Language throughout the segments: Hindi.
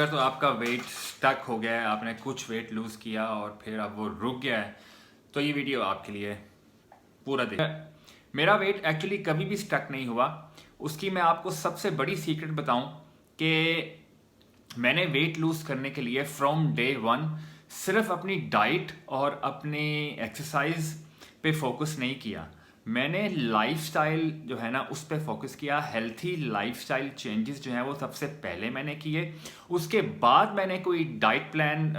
अगर तो आपका वेट स्टक हो गया है, आपने कुछ वेट लूज़ किया और फिर अब वो रुक गया है, तो ये वीडियो आपके लिए पूरा देख। मेरा वेट एक्चुअली कभी भी स्टक नहीं हुआ। उसकी मैं आपको सबसे बड़ी सीक्रेट बताऊं कि मैंने वेट लूज़ करने के लिए फ्रॉम डे वन सिर्फ अपनी डाइट और अपनी एक्सरसाइज पे फोकस नहीं किया। मैंने लाइफस्टाइल जो है ना उस पर फोकस किया। हेल्थी लाइफस्टाइल चेंजेस जो हैं वो सबसे पहले मैंने किए। उसके बाद मैंने कोई डाइट प्लान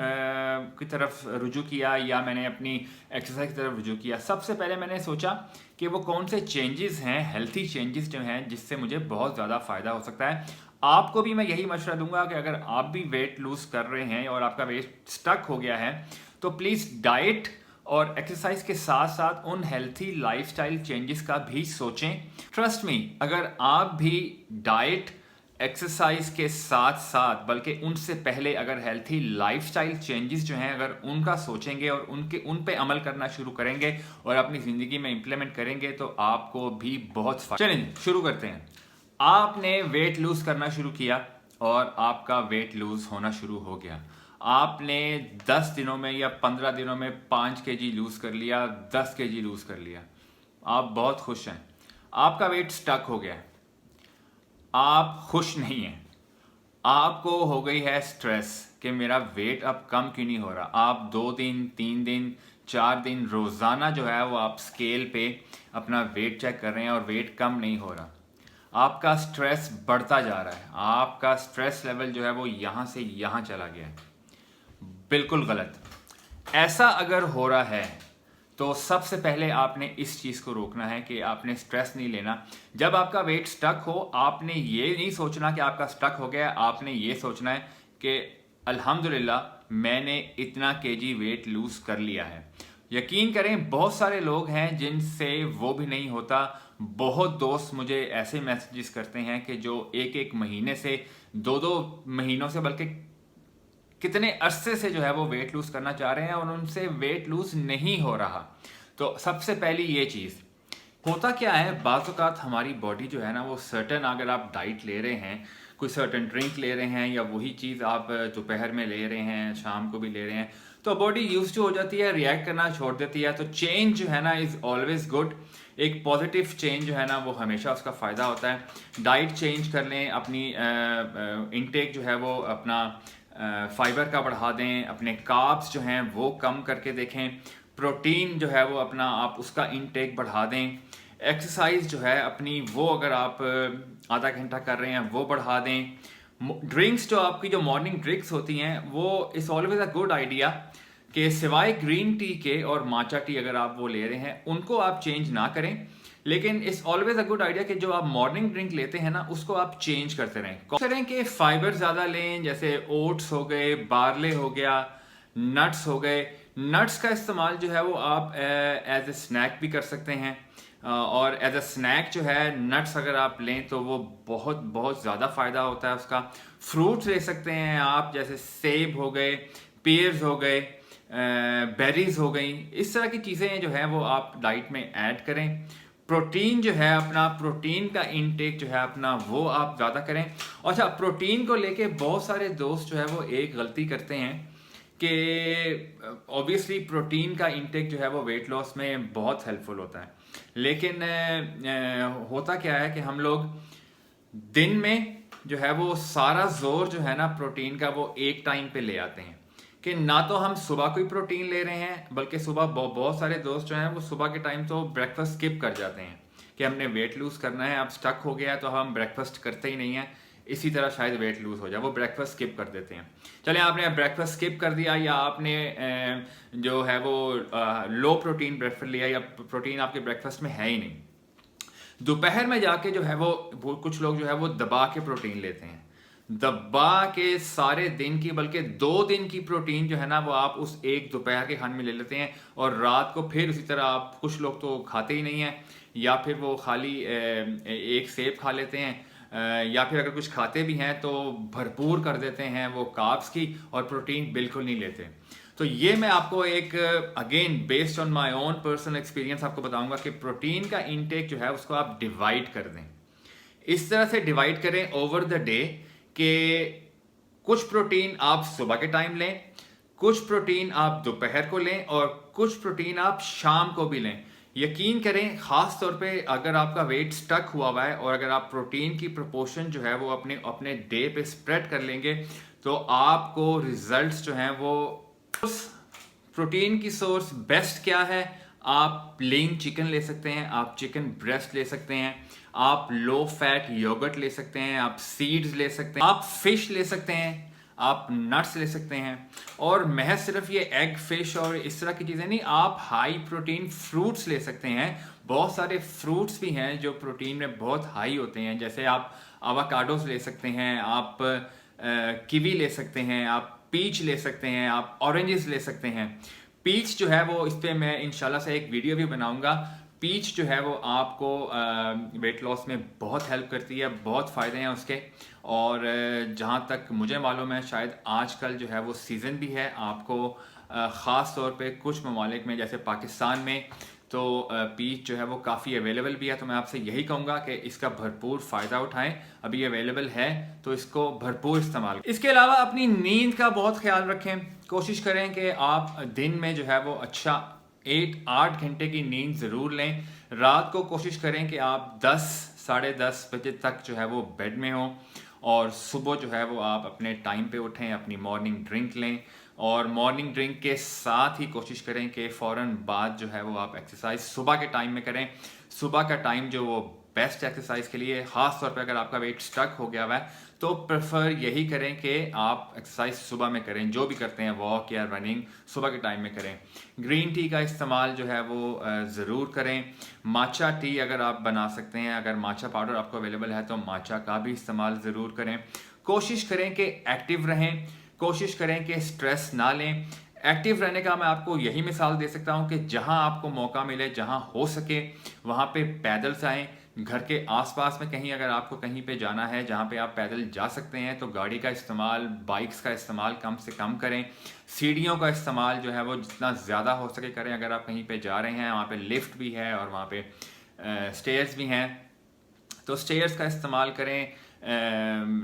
की तरफ रुजू किया या मैंने अपनी एक्सरसाइज की तरफ रुजू किया। सबसे पहले मैंने सोचा कि वो कौन से चेंजेस हैं, हेल्थी चेंजेस जो हैं जिससे मुझे बहुत ज़्यादा फ़ायदा हो सकता है। आपको भी मैं यही मशवरा दूंगा कि अगर आप भी वेट लूज कर रहे हैं और आपका वेट स्टक हो गया है तो प्लीज़ डाइट और एक्सरसाइज के साथ साथ उन हेल्थी लाइफस्टाइल चेंजेस का भी सोचें। ट्रस्ट मी, अगर आप भी डाइट एक्सरसाइज के साथ साथ बल्कि उनसे पहले अगर हेल्थी लाइफस्टाइल चेंजेस जो हैं अगर उनका सोचेंगे और उन पे अमल करना शुरू करेंगे और अपनी ज़िंदगी में इंप्लीमेंट करेंगे तो आपको भी बहुत चलें शुरू करते हैं। आपने वेट लूज करना शुरू किया और आपका वेट लूज होना शुरू हो गया। आपने 10 दिनों में या 15 दिनों में 5 kg लूज कर लिया, 10 kg लूज कर लिया। आप बहुत खुश हैं। आपका वेट स्टक हो गया। आप खुश नहीं हैं। आपको हो गई है स्ट्रेस कि मेरा वेट अब कम क्यों नहीं हो रहा। आप 2 दिन 3 दिन 4 दिन रोज़ाना जो है वो आप स्केल पे अपना वेट चेक कर रहे हैं और वेट कम नहीं हो रहा। आपका स्ट्रेस बढ़ता जा रहा है। आपका स्ट्रेस लेवल जो है वो यहाँ से यहाँ चला गया है। बिल्कुल गलत। ऐसा अगर हो रहा है तो सबसे पहले आपने इस चीज़ को रोकना है कि आपने स्ट्रेस नहीं लेना। जब आपका वेट स्टक हो आपने ये नहीं सोचना कि आपका स्टक हो गया। आपने ये सोचना है कि अल्हम्दुलिल्लाह मैंने इतना केजी वेट लूज कर लिया है। यकीन करें बहुत सारे लोग हैं जिनसे वो भी नहीं होता। बहुत दोस्त मुझे ऐसे मैसेजेस करते हैं कि जो एक एक महीने से 2-2 महीनों से बल्कि कितने अरसे से जो है वो वेट लूज करना चाह रहे हैं और उनसे वेट लूज नहीं हो रहा। तो सबसे पहली ये चीज़ होता क्या है, बाज़ औक़ात हमारी बॉडी जो है ना वो सर्टन, अगर आप डाइट ले रहे हैं, कोई सर्टन ड्रिंक ले रहे हैं या वही चीज़ आप दोपहर में ले रहे हैं, शाम को भी ले रहे हैं, तो बॉडी यूज टू हो जाती है, रिएक्ट करना छोड़ देती है। तो चेंज जो है ना इज़ ऑलवेज गुड। एक पॉजिटिव चेंज जो है ना वो हमेशा उसका फ़ायदा होता है। डाइट चेंज कर लें, अपनी इनटेक जो है वो अपना फाइबर का बढ़ा दें, अपने कार्ब्स जो हैं वो कम करके देखें, प्रोटीन जो है वो अपना आप उसका इनटेक बढ़ा दें। एक्सरसाइज जो है अपनी वो अगर आप आधा घंटा कर रहे हैं वो बढ़ा दें। ड्रिंक्स जो आपकी जो मॉर्निंग ड्रिंक्स होती हैं वो is always a good idea कि सिवाय ग्रीन टी के और माचा टी अगर आप वो ले रहे हैं उनको आप चेंज ना करें। लेकिन it's always a good idea कि जो आप मॉर्निंग ड्रिंक लेते हैं ना उसको आप चेंज करते रहें। करें कि फाइबर ज़्यादा लें, जैसे ओट्स हो गए, बार्ले हो गया, नट्स हो गए। नट्स का इस्तेमाल जो है वो आप एज ए स्नैक भी कर सकते हैं और एज ए स्नैक जो है नट्स अगर आप लें तो वो बहुत बहुत ज़्यादा फ़ायदा होता है उसका। फ्रूट्स ले सकते हैं आप, जैसे सेब हो गए, पेयर्स हो गए, बेरीज हो गई। इस तरह की चीज़ें जो है वो आप डाइट में ऐड करें। प्रोटीन जो है अपना, प्रोटीन का इनटेक जो है अपना वो आप ज़्यादा करें। अच्छा, प्रोटीन को लेके बहुत सारे दोस्त जो है वो एक गलती करते हैं कि ऑब्वियसली प्रोटीन का इनटेक जो है वो वेट लॉस में बहुत हेल्पफुल होता है, लेकिन होता क्या है कि हम लोग दिन में जो है वो सारा जोर जो है ना प्रोटीन का वो एक टाइम पे ले आते हैं कि ना तो हम सुबह कोई प्रोटीन ले रहे हैं, बल्कि सुबह बहुत सारे दोस्त जो हैं वो सुबह के टाइम तो ब्रेकफास्ट स्किप कर जाते हैं कि हमने वेट लूज करना है, अब स्टक हो गया है तो हम ब्रेकफास्ट करते ही नहीं है, इसी तरह शायद वेट लूज हो जाए, वो ब्रेकफास्ट स्किप कर देते हैं। चले आपने ब्रेकफास्ट स्किप कर दिया या आपने जो है वो लो प्रोटीन ब्रेकफास्ट लिया या प्रोटीन आपके ब्रेकफास्ट में है ही नहीं, दोपहर में जाके जो है वो कुछ लोग जो है वो दबा के प्रोटीन लेते हैं। दबा के सारे दिन की बल्कि 2 दिन की प्रोटीन जो है ना वो आप उस एक दोपहर के खाने में ले लेते हैं और रात को फिर उसी तरह आप, कुछ लोग तो खाते ही नहीं हैं या फिर वो खाली एक सेब खा लेते हैं या फिर अगर कुछ खाते भी हैं तो भरपूर कर देते हैं वो कार्ब्स की और प्रोटीन बिल्कुल नहीं लेते। तो ये मैं आपको एक again based on my own personal experience आपको बताऊंगा कि प्रोटीन का इनटेक जो है उसको आप डिवाइड कर दें। इस तरह से डिवाइड करें ओवर द डे कि कुछ प्रोटीन आप सुबह के टाइम लें, कुछ प्रोटीन आप दोपहर को लें और कुछ प्रोटीन आप शाम को भी लें। यकीन करें, ख़ास तौर पे अगर आपका वेट स्टक हुआ है और अगर आप प्रोटीन की प्रोपोर्शन जो है वो अपने अपने डे पे स्प्रेड कर लेंगे तो आपको रिजल्ट्स जो हैं वो प्रोटीन की सोर्स बेस्ट क्या है? आप प्लेन चिकन ले सकते हैं, आप चिकन ब्रेस्ट ले सकते हैं, आप लो फैट योगर्ट ले सकते हैं, आप सीड्स ले सकते हैं, आप फिश ले सकते हैं, आप नट्स ले सकते हैं। और महज सिर्फ ये एग फिश और इस तरह की चीज़ें नहीं, आप हाई प्रोटीन फ्रूट्स ले सकते हैं। बहुत सारे फ्रूट्स भी हैं जो प्रोटीन में बहुत हाई होते हैं, जैसे आप अवाकाडोस ले सकते हैं, आप कीवी ले सकते हैं, आप पीच ले सकते हैं, आप ऑरेंजेस ले सकते हैं। पीच जो है वो इस पर मैं इंशाल्लाह से एक वीडियो भी बनाऊंगा। पीच जो है वो आपको वेट लॉस में बहुत हेल्प करती है, बहुत फ़ायदे हैं उसके। और जहाँ तक मुझे मालूम है शायद आजकल जो है वो सीज़न भी है। आपको ख़ास तौर पे कुछ ममालिक में जैसे पाकिस्तान में तो पीच जो है वो काफ़ी अवेलेबल भी है। तो मैं आपसे यही कहूँगा कि इसका भरपूर फ़ायदा उठाएं। अभी अवेलेबल है तो इसको भरपूर इस्तेमाल करें। इसके अलावा अपनी नींद का बहुत ख्याल रखें। कोशिश करें कि आप दिन में जो है वो अच्छा 8 घंटे की नींद ज़रूर लें। रात को कोशिश करें कि आप 10 साढ़े 10 बजे तक जो है वो बेड में हों और सुबह जो है वो आप अपने टाइम पे उठें, अपनी मॉर्निंग ड्रिंक लें। और मॉर्निंग ड्रिंक के साथ ही कोशिश करें कि फ़ौरन बाद जो है वो आप एक्सरसाइज सुबह के टाइम में करें। सुबह का टाइम जो वो बेस्ट एक्सरसाइज के लिए, ख़ास तौर पे अगर आपका वेट स्टक हो गया हुआ है तो प्रेफर यही करें कि आप एक्सरसाइज सुबह में करें। जो भी करते हैं वॉक या रनिंग सुबह के टाइम में करें। ग्रीन टी का इस्तेमाल जो है वो ज़रूर करें। माचा टी अगर आप बना सकते हैं, अगर माचा पाउडर आपको अवेलेबल है तो माचा का भी इस्तेमाल ज़रूर करें। कोशिश करें कि एक्टिव रहें, कोशिश करें कि स्ट्रेस ना लें। एक्टिव रहने का मैं आपको यही मिसाल दे सकता हूं कि जहां आपको मौका मिले, जहां हो सके वहां पे पैदल जाएं। घर के आसपास में कहीं अगर आपको कहीं पे जाना है जहां पे आप पैदल जा सकते हैं तो गाड़ी का इस्तेमाल, बाइक्स का इस्तेमाल कम से कम करें। सीढ़ियों का इस्तेमाल जो है वो जितना ज़्यादा हो सके करें। अगर आप कहीं पे जा रहे हैं वहाँ पे लिफ्ट भी है और वहाँ पे स्टेयर्स भी हैं तो स्टेयर्स का इस्तेमाल करें।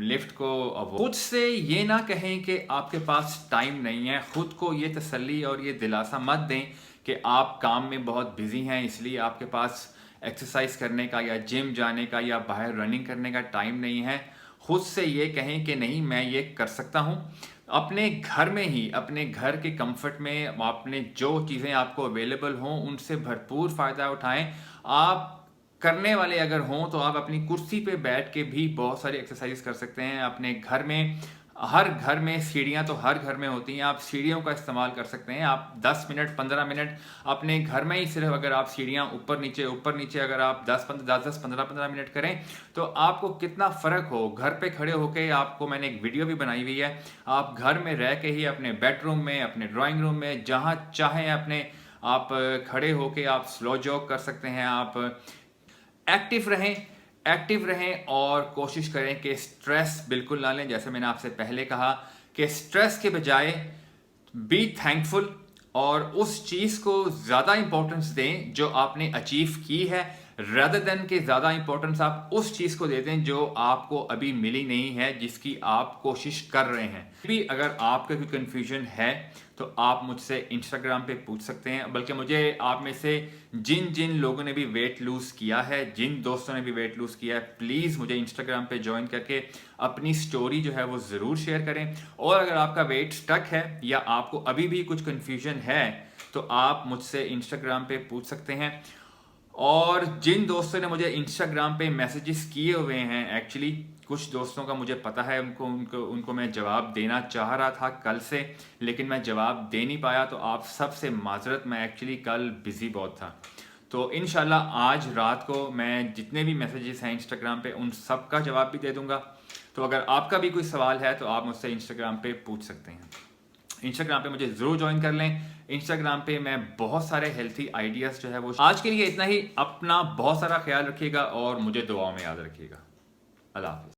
लिफ्ट को खुद से ये ना कहें कि आपके पास टाइम नहीं है। खुद को ये तसल्ली और ये दिलासा मत दें कि आप काम में बहुत बिजी हैं इसलिए आपके पास एक्सरसाइज करने का या जिम जाने का या बाहर रनिंग करने का टाइम नहीं है। खुद से ये कहें कि नहीं, मैं ये कर सकता हूँ। अपने घर में ही, अपने घर के कंफर्ट में आपने जो चीज़ें आपको अवेलेबल हों उनसे भरपूर फ़ायदा उठाएं। आप करने वाले अगर हों तो आप अपनी कुर्सी पे बैठ के भी बहुत सारी एक्सरसाइज कर सकते हैं। अपने घर में, हर घर में सीढ़ियाँ तो हर घर में होती हैं, आप सीढ़ियों का इस्तेमाल कर सकते हैं। आप 10 मिनट 15 मिनट अपने घर में ही सिर्फ अगर आप सीढ़ियाँ ऊपर नीचे अगर आप 10 15 मिनट करें तो आपको कितना फ़र्क हो। घर पे खड़े होके आपको, मैंने एक वीडियो भी बनाई हुई है, आप घर में रह के ही अपने बेडरूम में, अपने ड्राइंग रूम में, जहाँ चाहें अपने आप खड़े होके आप स्लो जॉग कर सकते हैं। आप एक्टिव रहें और कोशिश करें कि स्ट्रेस बिल्कुल ना लें। जैसे मैंने आपसे पहले कहा कि स्ट्रेस के बजाय बी थैंकफुल और उस चीज़ को ज़्यादा इंपॉर्टेंस दें जो आपने अचीव की है, rather देन के ज़्यादा इंपॉर्टेंस आप उस चीज़ को दे दें जो आपको अभी मिली नहीं है, जिसकी आप कोशिश कर रहे हैं। भी अगर आपका कोई कन्फ्यूजन है तो आप मुझसे इंस्टाग्राम पे पूछ सकते हैं। बल्कि मुझे आप में से जिन जिन लोगों ने भी वेट लूज़ किया है, जिन दोस्तों ने भी वेट लूज़ किया है, प्लीज़ मुझे इंस्टाग्राम पे ज्वाइन करके अपनी स्टोरी जो है वो ज़रूर शेयर करें। और अगर आपका वेट स्टक है या आपको अभी भी कुछ कन्फ्यूजन है तो आप मुझसे इंस्टाग्राम पे पूछ सकते हैं। और जिन दोस्तों ने मुझे इंस्टाग्राम पे मैसेजेस किए हुए हैं, एक्चुअली कुछ दोस्तों का मुझे पता है, उनको मैं जवाब देना चाह रहा था कल से, लेकिन मैं जवाब दे नहीं पाया। तो आप सबसे माजरत, मैं एक्चुअली कल बिज़ी बहुत था। तो इंशाल्लाह आज रात को मैं जितने भी मैसेजेस हैं इंस्टाग्राम पे उन सब का जवाब भी दे दूंगा। तो अगर आपका भी कोई सवाल है तो आप मुझसे इंस्टाग्राम पे पूछ सकते हैं। इंस्टाग्राम पे मुझे ज़रूर ज्वाइन कर लें। इंस्टाग्राम पे मैं बहुत सारे हेल्थी आइडियाज़ जो है वो, आज के लिए इतना ही। अपना बहुत सारा ख्याल रखिएगा और मुझे दुआओं में याद रखिएगा। अल्लाह हाफ़िज़।